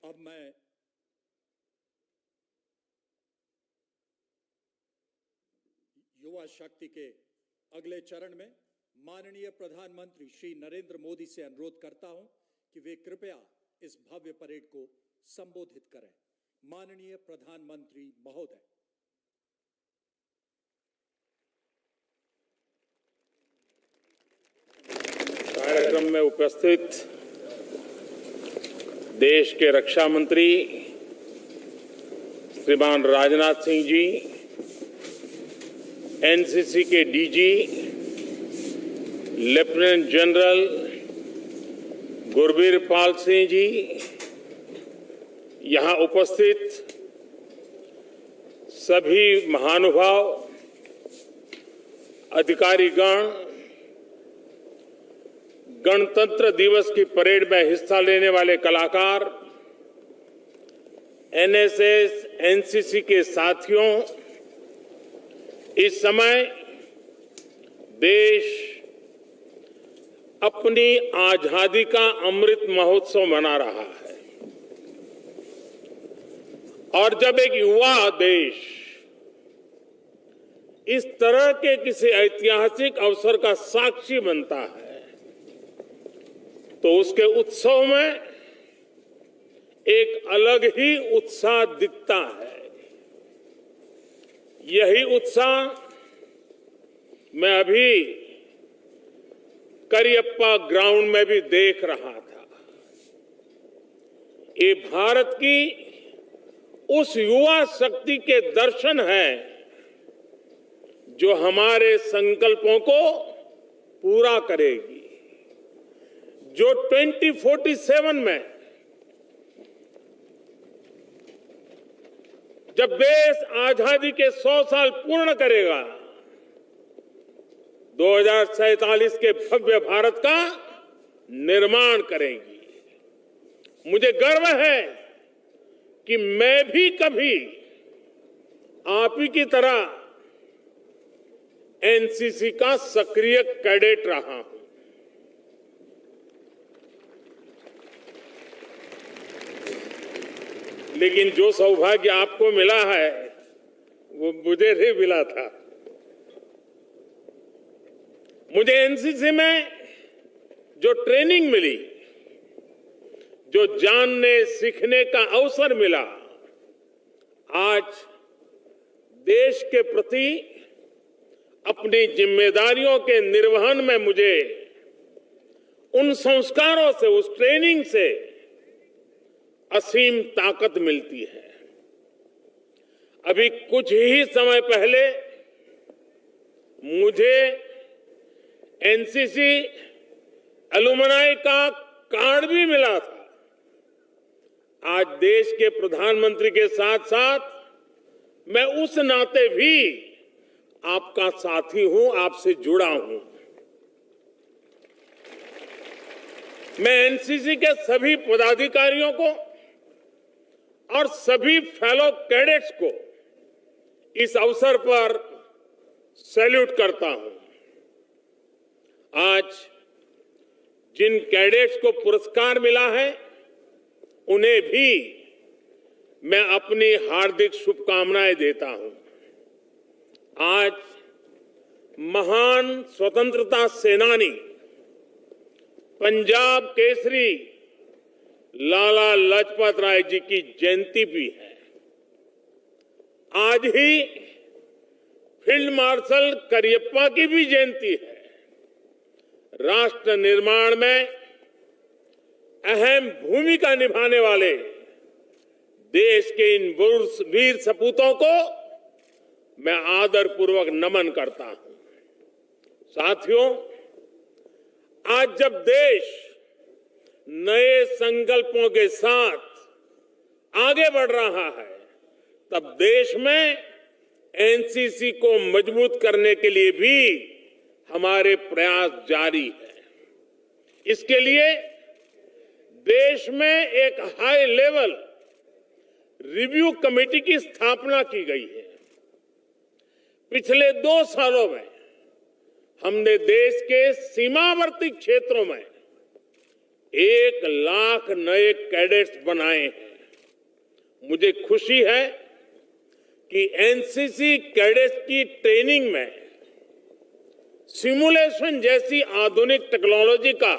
अब मैं युवा शक्ति के अगले चरण में माननीय प्रधानमंत्री श्री नरेंद्र मोदी से अनुरोध करता हूं कि वे कृपया इस भव्य परेड को संबोधित करें। माननीय प्रधानमंत्री महोदय। कार्यक्रम में उपस्थित देश के रक्षा मंत्री श्रीमान राजनाथ सिंह जी, एनसीसी के DG lieutenant general Gurbir Pal Singh ji, यहां उपस्थित सभी महानुभाव, अधिकारीगण, गणतंत्र दिवस की परेड में हिस्सा लेने वाले कलाकार, एनएसएस, एनसीसी के साथियों, इस समय देश अपनी आजादी का अमृत महोत्सव मना रहा है और जब एक युवा देश इस तरह के किसी ऐतिहासिक अवसर का साक्षी बनता है तो उसके उत्सव में एक अलग ही उत्साह दिखता है। यही उत्साह मैं अभी करियप्पा ग्राउंड में भी देख रहा था। ये भारत की उस युवा शक्ति के दर्शन हैं जो हमारे संकल्पों को पूरा करेगी, जो 2047 में जब देश आजादी के 100 साल पूर्ण करेगा, 2047 के भव्य भारत का निर्माण करेंगी। मुझे गर्व है कि मैं भी कभी आप ही की तरह एनसीसी का सक्रिय कैडेट रहा हूं। लेकिन जो सौभाग्य आपको मिला है वो मुझे नहीं मिला था। मुझे एनसीसी में जो ट्रेनिंग मिली, जो जानने सीखने का अवसर मिला, आज देश के प्रति अपनी जिम्मेदारियों के निर्वहन में मुझे उन संस्कारों से, उस ट्रेनिंग से असीम ताकत मिलती है। अभी कुछ ही समय पहले मुझे एनसीसी एलुमनाई का कार्ड भी मिला था। आज देश के प्रधानमंत्री के साथ साथ मैं उस नाते भी आपका साथी हूं, आपसे जुड़ा हूं। मैं एनसीसी के सभी पदाधिकारियों को और सभी फेलो कैडेट्स को इस अवसर पर सैल्यूट करता हूं। आज जिन कैडेट्स को पुरस्कार मिला है उन्हें भी मैं अपनी हार्दिक शुभकामनाएं देता हूं। आज महान स्वतंत्रता सेनानी, पंजाब केसरी लाला लाजपत राय जी की जयंती भी है। आज ही फील्ड मार्शल करियप्पा की भी जयंती है। राष्ट्र निर्माण में अहम भूमिका निभाने वाले देश के इन वीर सपूतों को मैं आदरपूर्वक नमन करता हूं। साथियों, आज जब देश नए संकल्पों के साथ आगे बढ़ रहा है, तब देश में एनसीसी को मजबूत करने के लिए भी हमारे प्रयास जारी है। इसके लिए देश में एक हाई लेवल रिव्यू कमेटी की स्थापना की गई है। पिछले 2 सालों में हमने देश के सीमावर्ती क्षेत्रों में 1 लाख नए कैडेट्स बनाए हैं। मुझे खुशी है कि एनसीसी कैडेट्स की ट्रेनिंग में सिमुलेशन जैसी आधुनिक टेक्नोलॉजी का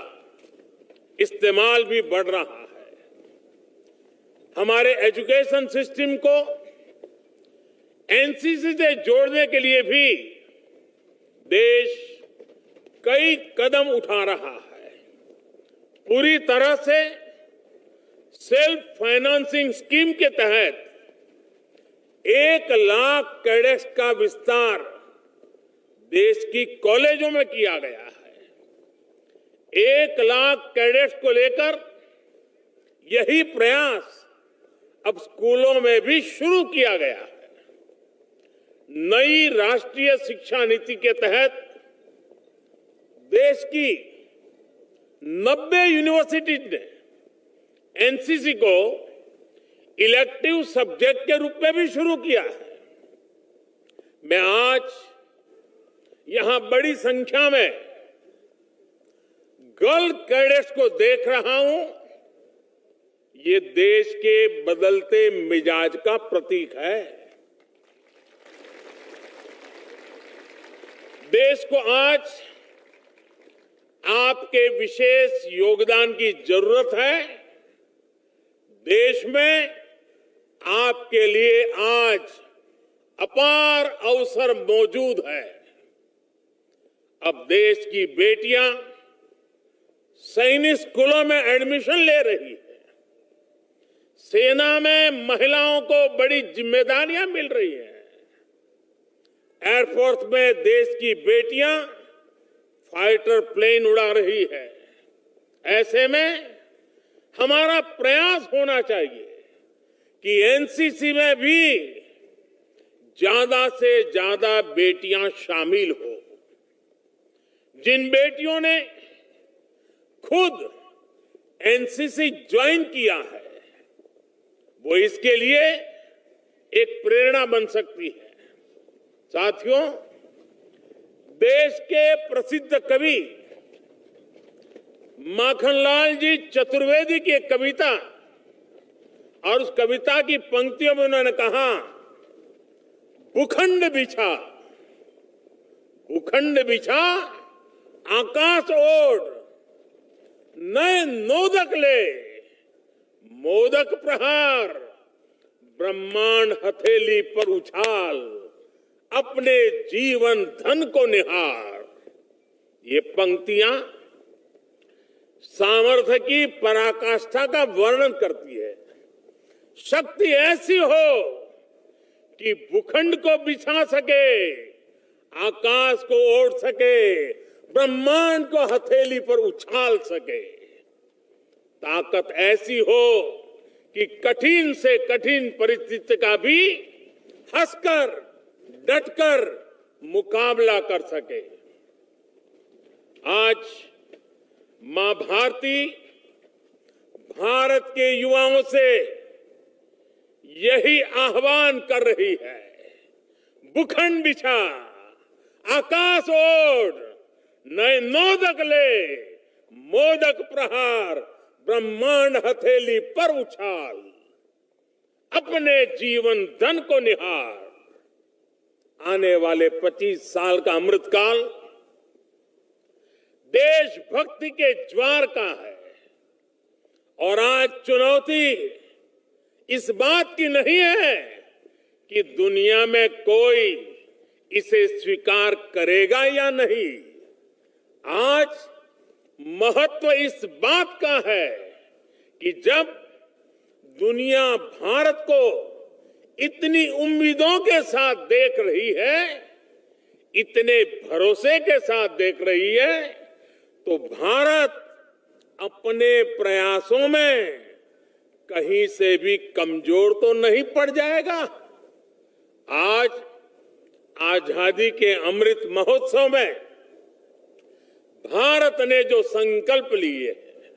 इस्तेमाल भी बढ़ रहा है। हमारे एजुकेशन सिस्टम को एनसीसी से जोड़ने के लिए भी देश कई कदम उठा रहा है। पूरी तरह से सेल्फ फाइनेंसिंग स्कीम के तहत 1 लाख कैडेट्स का विस्तार देश की कॉलेजों में किया गया है। 1 लाख कैडेट्स को लेकर यही प्रयास अब स्कूलों में भी शुरू किया गया है। नई राष्ट्रीय शिक्षा नीति के तहत देश की 90 यूनिवर्सिटीज ने एनसीसी को इलेक्टिव सब्जेक्ट के रूप में भी शुरू किया है। मैं आज यहां बड़ी संख्या में गर्ल कैडेट्स को देख रहा हूं। ये देश के बदलते मिजाज का प्रतीक है। देश को आज आपके विशेष योगदान की जरूरत है। देश में आपके लिए आज अपार अवसर मौजूद है। अब देश की बेटियां सैनिक स्कूलों में एडमिशन ले रही है। सेना में महिलाओं को बड़ी जिम्मेदारियां मिल रही हैं। एयरफोर्स में देश की बेटियां फाइटर प्लेन उड़ा रही है। ऐसे में हमारा प्रयास होना चाहिए कि एनसीसी में भी ज्यादा से ज्यादा बेटियां शामिल हो। जिन बेटियों ने खुद एनसीसी ज्वाइन किया है, वो इसके लिए एक प्रेरणा बन सकती है। साथियों, देश के प्रसिद्ध कवि माखनलाल जी चतुर्वेदी की एक कविता, और उस कविता की पंक्तियों में उन्होंने कहा, भूखंड बिछा, भूखंड बिछा आकाश ओढ़, नए नोदक ले, मोदक प्रहार, ब्रह्मांड हथेली पर उछाल, अपने जीवन धन को निहार। ये पंक्तियां सामर्थ्य की पराकाष्ठा का वर्णन करती है। शक्ति ऐसी हो कि भूखंड को बिछा सके, आकाश को ओढ़ सके, ब्रह्मांड को हथेली पर उछाल सके। ताकत ऐसी हो कि कठिन से कठिन परिस्थिति का भी हंसकर डटकर मुकाबला कर सके। आज मां भारती भारत के युवाओं से यही आह्वान कर रही है, भूखंड बिछा, आकाश ओढ़, नए नोदक ले, मोदक प्रहार, ब्रह्मांड हथेली पर उछाल, अपने जीवन धन को निहार। आने वाले 25 साल का अमृतकाल देशभक्ति के ज्वार का है। और आज चुनौती इस बात की नहीं है कि दुनिया में कोई इसे स्वीकार करेगा या नहीं। आज महत्व इस बात का है कि जब दुनिया भारत को इतनी उम्मीदों के साथ देख रही है, इतने भरोसे के साथ देख रही है, तो भारत अपने प्रयासों में कहीं से भी कमजोर तो नहीं पड़ जाएगा। आज आजादी के अमृत महोत्सव में भारत ने जो संकल्प लिए हैं,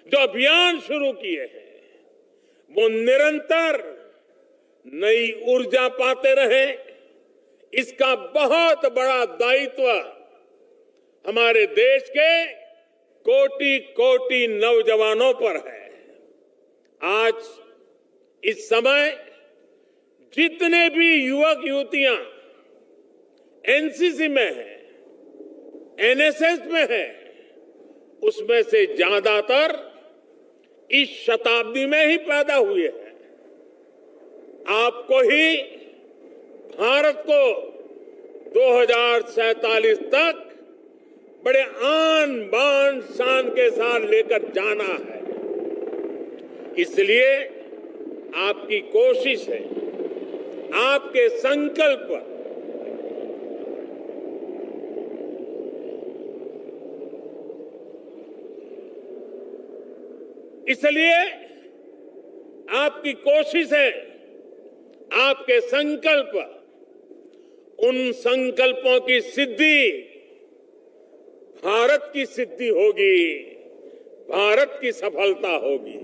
जो अभियान शुरू किए हैं, वो निरंतर नई ऊर्जा पाते रहे। इसका बहुत बड़ा दायित्व हमारे देश के कोटि कोटि नौजवानों पर है। आज इस समय जितने भी युवक युवतियां एनसीसी में हैं, एनएसएस में हैं, उसमें से ज्यादातर इस शताब्दी में ही पैदा हुए हैं। आपको ही भारत को 2047 तक बड़े आन बान शान के साथ लेकर जाना है। इसलिए आपकी कोशिश है, आपके संकल्प इसलिए आपकी कोशिश है, आपके संकल्प, उन संकल्पों की सिद्धि भारत की सिद्धि होगी, भारत की सफलता होगी।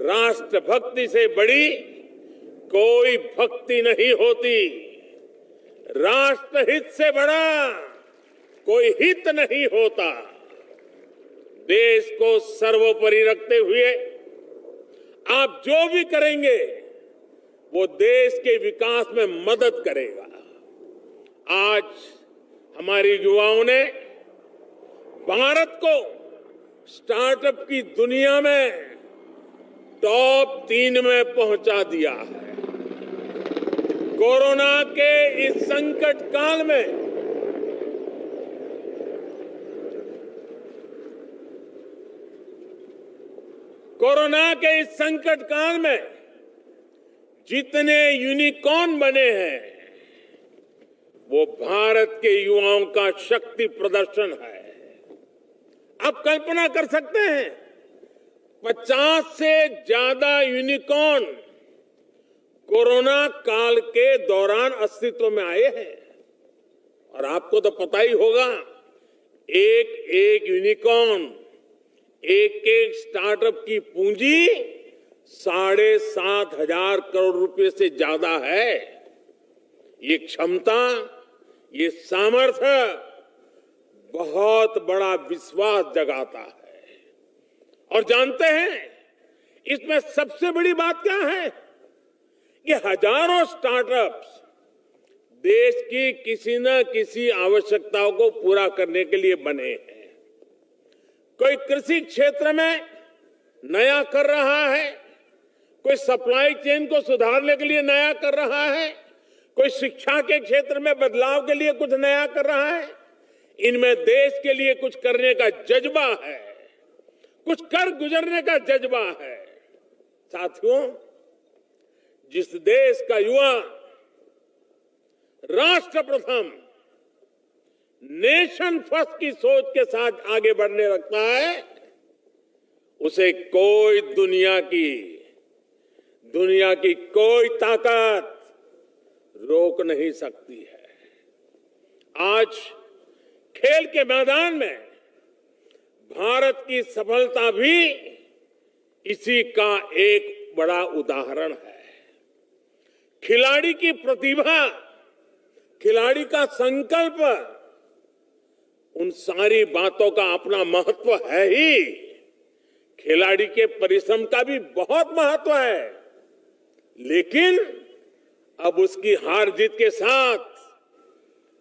राष्ट्रभक्ति से बड़ी कोई भक्ति नहीं होती, राष्ट्रहित से बड़ा कोई हित नहीं होता। देश को सर्वोपरि रखते हुए आप जो भी करेंगे वो देश के विकास में मदद करेगा। आज हमारे युवाओं ने भारत को स्टार्टअप की दुनिया में टॉप 3 में पहुंचा दिया है। कोरोना के इस संकट काल में जितने यूनिकॉर्न बने हैं वो भारत के युवाओं का शक्ति प्रदर्शन है। आप कल्पना कर सकते हैं 50 से ज्यादा यूनिकॉर्न कोरोना काल के दौरान अस्तित्व में आए हैं। और आपको तो पता ही होगा, एक एक यूनिकॉर्न, एक एक स्टार्टअप की पूंजी 7,500 करोड़ रुपए से ज्यादा है। ये क्षमता, ये सामर्थ्य बहुत बड़ा विश्वास जगाता है। और जानते हैं इसमें सबसे बड़ी बात क्या है? कि हजारों स्टार्टअप्स देश की किसी न किसी आवश्यकताओं को पूरा करने के लिए बने हैं। कोई कृषि क्षेत्र में नया कर रहा है, कोई सप्लाई चेन को सुधारने के लिए नया कर रहा है, कोई शिक्षा के क्षेत्र में बदलाव के लिए कुछ नया कर रहा है। इनमें देश के लिए कुछ करने का जज्बा है, कुछ कर गुजरने का जज्बा है। साथियों, जिस देश का युवा राष्ट्र प्रथम, नेशन फर्स्ट की सोच के साथ आगे बढ़ने लगता है, उसे कोई दुनिया की कोई ताकत रोक नहीं सकती है। आज खेल के मैदान में भारत की सफलता भी इसी का एक बड़ा उदाहरण है। खिलाड़ी की प्रतिभा, खिलाड़ी का संकल्प, उन सारी बातों का अपना महत्व है ही। खिलाड़ी के परिश्रम का भी बहुत महत्व है, लेकिन अब उसकी हार जीत के साथ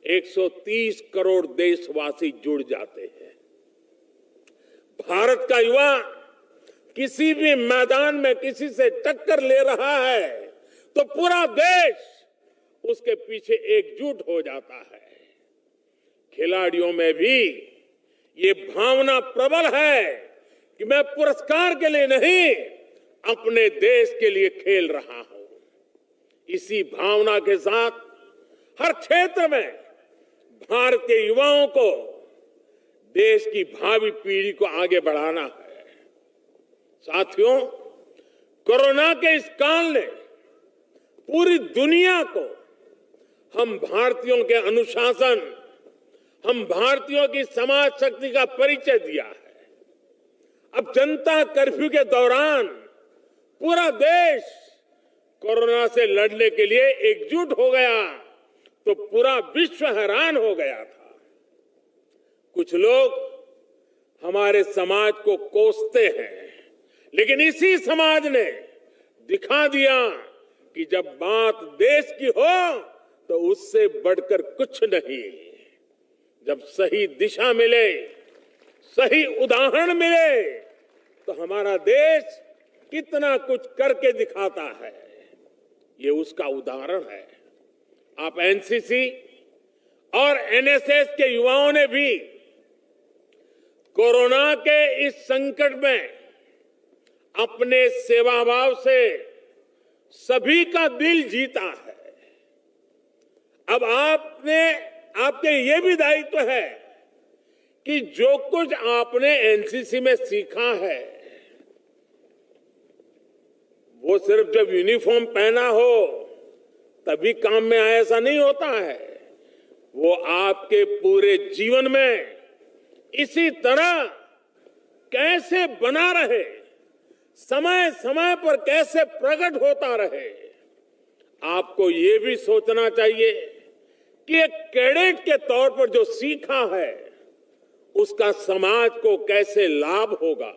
130 करोड़ देशवासी जुड़ जाते हैं। भारत का युवा किसी भी मैदान में किसी से टक्कर ले रहा है तो पूरा देश उसके पीछे एकजुट हो जाता है। खिलाड़ियों में भी ये भावना प्रबल है कि मैं पुरस्कार के लिए नहीं, अपने देश के लिए खेल रहा हूं। इसी भावना के साथ हर क्षेत्र में भारत के युवाओं को, देश की भावी पीढ़ी को आगे बढ़ाना है। साथियों, कोरोना के इस काल ने पूरी दुनिया को हम भारतीयों के अनुशासन, हम भारतीयों की समाज शक्ति का परिचय दिया है। अब जनता कर्फ्यू के दौरान पूरा देश कोरोना से लड़ने के लिए एकजुट हो गया तो पूरा विश्व हैरान हो गया था। कुछ लोग हमारे समाज को कोसते हैं, लेकिन इसी समाज ने दिखा दिया कि जब बात देश की हो तो उससे बढ़कर कुछ नहीं। जब सही दिशा मिले, सही उदाहरण मिले, तो हमारा देश कितना कुछ करके दिखाता है। ये उसका उदाहरण है। आप एनसीसी और एनएसएस के युवाओं ने भी कोरोना के इस संकट में अपने सेवाभाव से सभी का दिल जीता है। अब आपके ये भी दायित्व है कि जो कुछ आपने एनसीसी में सीखा है, वो सिर्फ जब यूनिफॉर्म पहना हो तभी काम में आए, ऐसा नहीं होता है। वो आपके पूरे जीवन में इसी तरह कैसे बना रहे, समय समय पर कैसे प्रकट होता रहे। आपको ये भी सोचना चाहिए कि एक कैडेट के तौर पर जो सीखा है उसका समाज को कैसे लाभ होगा।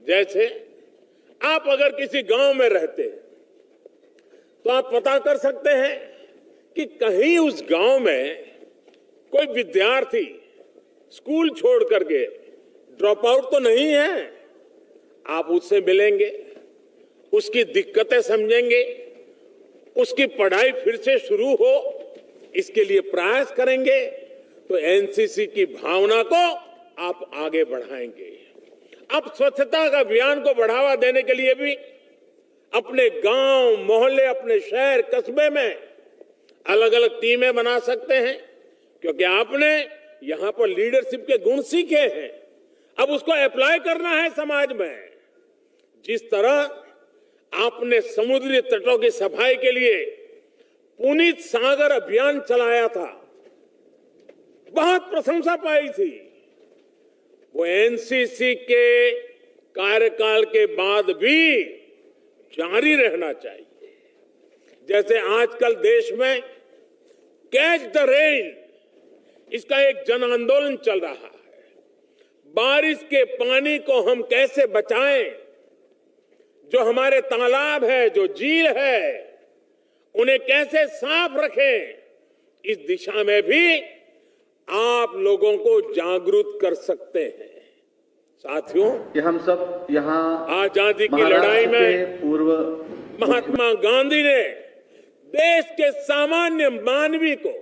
जैसे आप अगर किसी गांव में रहते हैं तो आप पता कर सकते हैं कि कहीं उस गांव में कोई विद्यार्थी स्कूल छोड़ करके ड्रॉप आउट तो नहीं है। आप उससे मिलेंगे, उसकी दिक्कतें समझेंगे, उसकी पढ़ाई फिर से शुरू हो इसके लिए प्रयास करेंगे, तो एनसीसी की भावना को आप आगे बढ़ाएंगे। अब स्वच्छता का अभियान को बढ़ावा देने के लिए भी अपने गांव, मोहल्ले, अपने शहर, कस्बे में अलग अलग टीमें बना सकते हैं, क्योंकि आपने यहां पर लीडरशिप के गुण सीखे हैं। अब उसको अप्लाई करना है समाज में। जिस तरह आपने समुद्री तटों की सफाई के लिए पुनीत सागर अभियान चलाया था, बहुत प्रशंसा पाई थी। वो एनसीसी के कार्यकाल के बाद भी जारी रहना चाहिए। जैसे आजकल देश में कैच द रेन, इसका एक जन आंदोलन चल रहा है। बारिश के पानी को हम कैसे बचाएं, जो हमारे तालाब है, जो झील है, उन्हें कैसे साफ रखें, इस दिशा में भी आप लोगों को जागरूक कर सकते हैं। साथियों, कि हम सब यहाँ आजादी की लड़ाई में पूर्व महात्मा गांधी ने देश के सामान्य मानवी को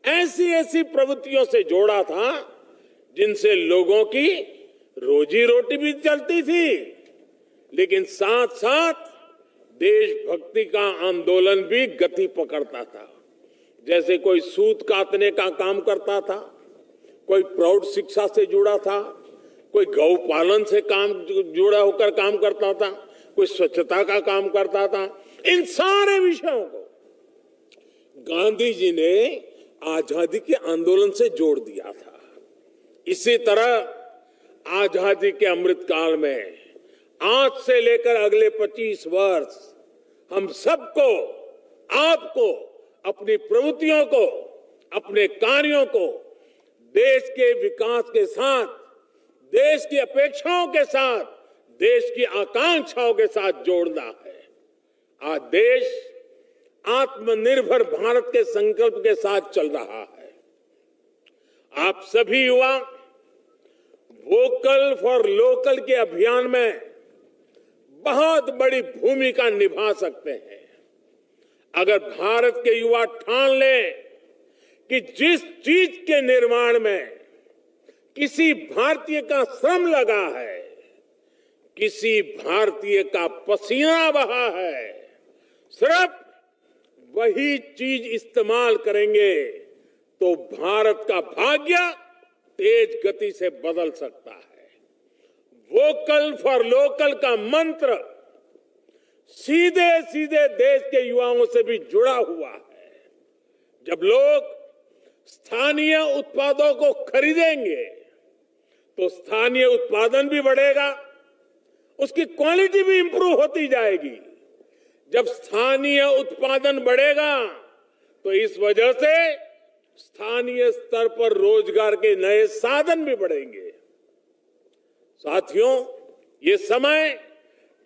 ऐसी ऐसी प्रवृत्तियों से जोड़ा था जिनसे लोगों की रोजी रोटी भी चलती थी, लेकिन साथ साथ देशभक्ति का आंदोलन भी गति पकड़ता था। जैसे कोई सूत काटने का काम करता था, कोई प्रौढ़ शिक्षा से जुड़ा था, कोई गौ पालन से जुड़ा होकर काम करता था, कोई स्वच्छता का काम करता था। इन सारे विषयों को गांधी जी ने आजादी के आंदोलन से जोड़ दिया था। इसी तरह आजादी के अमृत काल में आज से लेकर अगले 25 वर्ष हम सबको, आपको, अपनी प्रवृत्तियों को, अपने कार्यों को देश के विकास के साथ, देश की अपेक्षाओं के साथ, देश की आकांक्षाओं के साथ जोड़ना है। आज देश आत्मनिर्भर भारत के संकल्प के साथ चल रहा है। आप सभी युवा वोकल फॉर लोकल के अभियान में बहुत बड़ी भूमिका निभा सकते हैं। अगर भारत के युवा ठान लें कि जिस चीज के निर्माण में किसी भारतीय का श्रम लगा है, किसी भारतीय का पसीना बहा है, सिर्फ वही चीज इस्तेमाल करेंगे तो भारत का भाग्य तेज गति से बदल सकता है। वोकल फॉर लोकल का मंत्र सीधे सीधे देश के युवाओं से भी जुड़ा हुआ है। जब लोग स्थानीय उत्पादों को खरीदेंगे तो स्थानीय उत्पादन भी बढ़ेगा, उसकी क्वालिटी भी इंप्रूव होती जाएगी। जब स्थानीय उत्पादन बढ़ेगा तो इस वजह से स्थानीय स्तर पर रोजगार के नए साधन भी बढ़ेंगे। साथियों, ये समय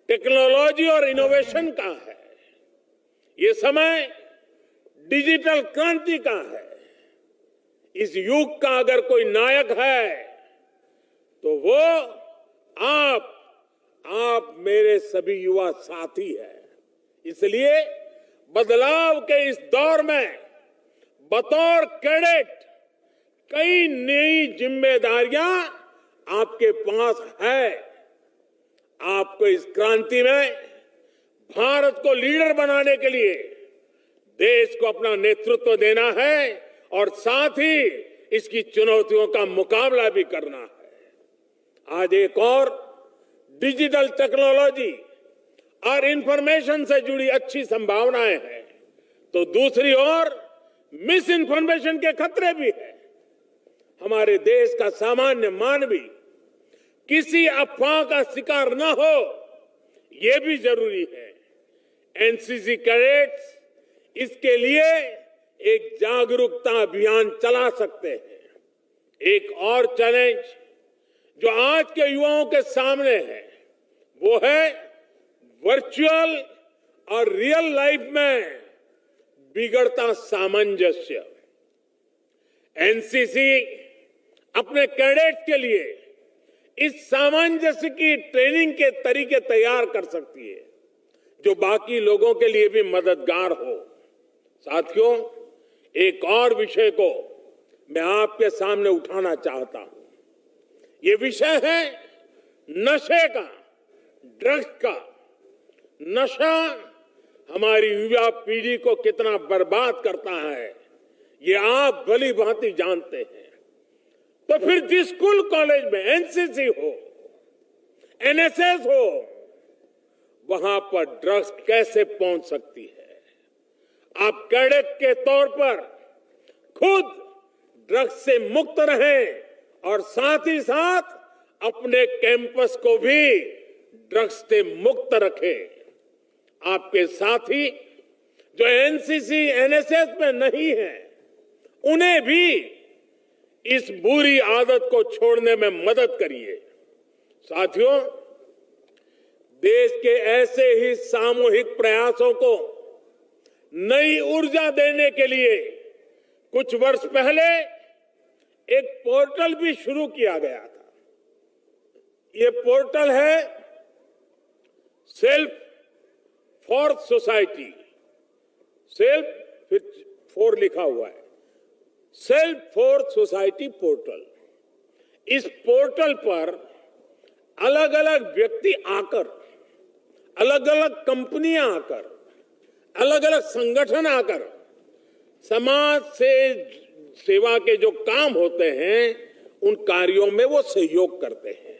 टेक्नोलॉजी और इनोवेशन का है। ये समय डिजिटल क्रांति का है। इस युग का अगर कोई नायक है तो वो आप मेरे सभी युवा साथी हैं। इसलिए बदलाव के इस दौर में बतौर कैडेट कई नई जिम्मेदारियां आपके पास है। आपको इस क्रांति में भारत को लीडर बनाने के लिए देश को अपना नेतृत्व देना है और साथ ही इसकी चुनौतियों का मुकाबला भी करना है। आज एक और डिजिटल टेक्नोलॉजी और इंफॉर्मेशन से जुड़ी अच्छी संभावनाएं हैं, तो दूसरी ओर मिस इन्फॉर्मेशन के खतरे भी हैं। हमारे देश का सामान्य मानवी किसी अफवाह का शिकार न हो, यह भी जरूरी है। एनसीसी कैडेट्स इसके लिए एक जागरूकता अभियान चला सकते हैं। एक और चैलेंज जो आज के युवाओं के सामने है वो है वर्चुअल और रियल लाइफ में बिगड़ता सामंजस्य। एनसीसी अपने कैडेट्स के लिए इस सामंजस्य की ट्रेनिंग के तरीके तैयार कर सकती है जो बाकी लोगों के लिए भी मददगार हो। साथियों, एक और विषय को मैं आपके सामने उठाना चाहता हूं। ये विषय है नशे का, ड्रग्स का। नशा हमारी युवा पीढ़ी को कितना बर्बाद करता है ये आप भली भांति जानते हैं। तो फिर जिस स्कूल कॉलेज में एनसीसी हो, एनएसएस हो, वहां पर ड्रग्स कैसे पहुंच सकती है? आप कैडेट के तौर पर खुद ड्रग्स से मुक्त रहें और साथ ही साथ अपने कैंपस को भी ड्रग्स से मुक्त रखें। आपके साथी जो एनसीसी, एनएसएस में नहीं है, उन्हें भी इस बुरी आदत को छोड़ने में मदद करिए। साथियों, देश के ऐसे ही सामूहिक प्रयासों को नई ऊर्जा देने के लिए कुछ वर्ष पहले एक पोर्टल भी शुरू किया गया था। ये पोर्टल है self for society. Self for लिखा हुआ है, सेल्फ फॉर सोसाइटी पोर्टल। इस पोर्टल पर अलग अलग व्यक्ति आकर, अलग अलग कंपनियां आकर, अलग अलग संगठन आकर समाज से सेवा के जो काम होते हैं उन कार्यों में वो सहयोग करते हैं।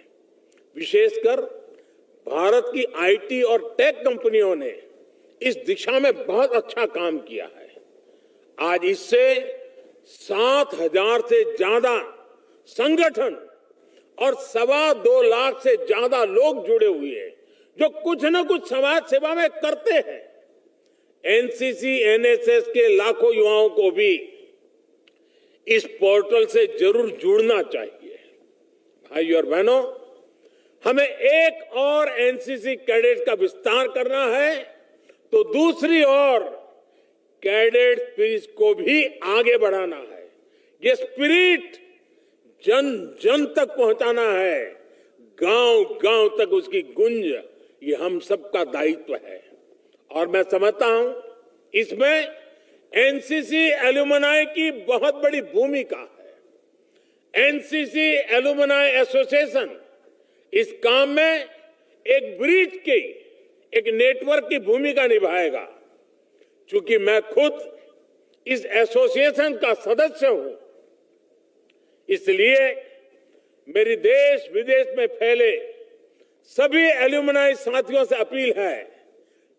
विशेषकर भारत की आईटी और टेक कंपनियों ने इस दिशा में बहुत अच्छा काम किया है। आज इससे 7,000 से ज्यादा संगठन और 2.25 लाख से ज्यादा लोग जुड़े हुए हैं जो कुछ न कुछ समाज सेवा में करते हैं। एनसीसी, एनएसएस के लाखों युवाओं को भी इस पोर्टल से जरूर जुड़ना चाहिए। भाइयों और बहनों, हमें एक और एनसीसी कैडेट का विस्तार करना है, तो दूसरी ओर कैडेट स्पिरिट को भी आगे बढ़ाना है। ये स्पिरिट जन जन तक पहुंचाना है, गांव गांव तक उसकी गूंज, ये हम सबका दायित्व है। और मैं समझता हूं इसमें एनसीसी एलुमनाई की बहुत बड़ी भूमिका है। एनसीसी एलुमनाई एसोसिएशन इस काम में एक ब्रिज की, एक नेटवर्क की भूमिका निभाएगा। चूंकि मैं खुद इस एसोसिएशन का सदस्य हूं, इसलिए मेरी देश विदेश में फैले सभी एलुमनाई साथियों से अपील है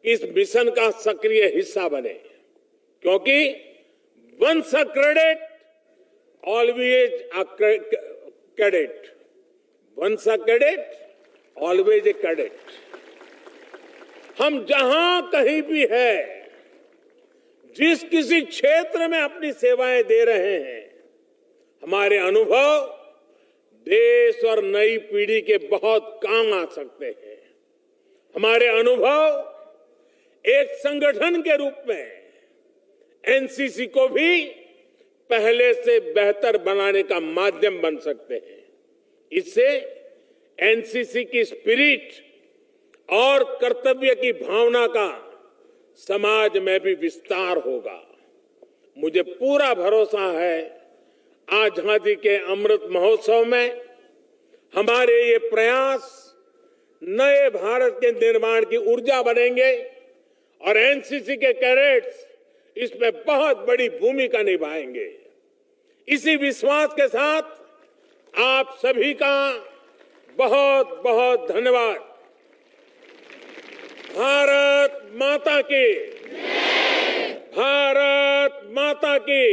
कि इस मिशन का सक्रिय हिस्सा बने, क्योंकि once a cadet always a cadet, once a cadet always a cadet. हम जहां कहीं भी है, जिस किसी क्षेत्र में अपनी सेवाएं दे रहे हैं, हमारे अनुभव देश और नई पीढ़ी के बहुत काम आ सकते हैं। हमारे अनुभव एक संगठन के रूप में एनसीसी को भी पहले से बेहतर बनाने का माध्यम बन सकते हैं। इससे एनसीसी की स्पिरिट और कर्तव्य की भावना का समाज में भी विस्तार होगा। मुझे पूरा भरोसा है आजादी के अमृत महोत्सव में हमारे ये प्रयास नए भारत के निर्माण की ऊर्जा बनेंगे और एनसीसी के कैडेट्स इसमें बहुत बड़ी भूमिका निभाएंगे। इसी विश्वास के साथ आप सभी का बहुत बहुत धन्यवाद। भारत माता की, भारत माता की।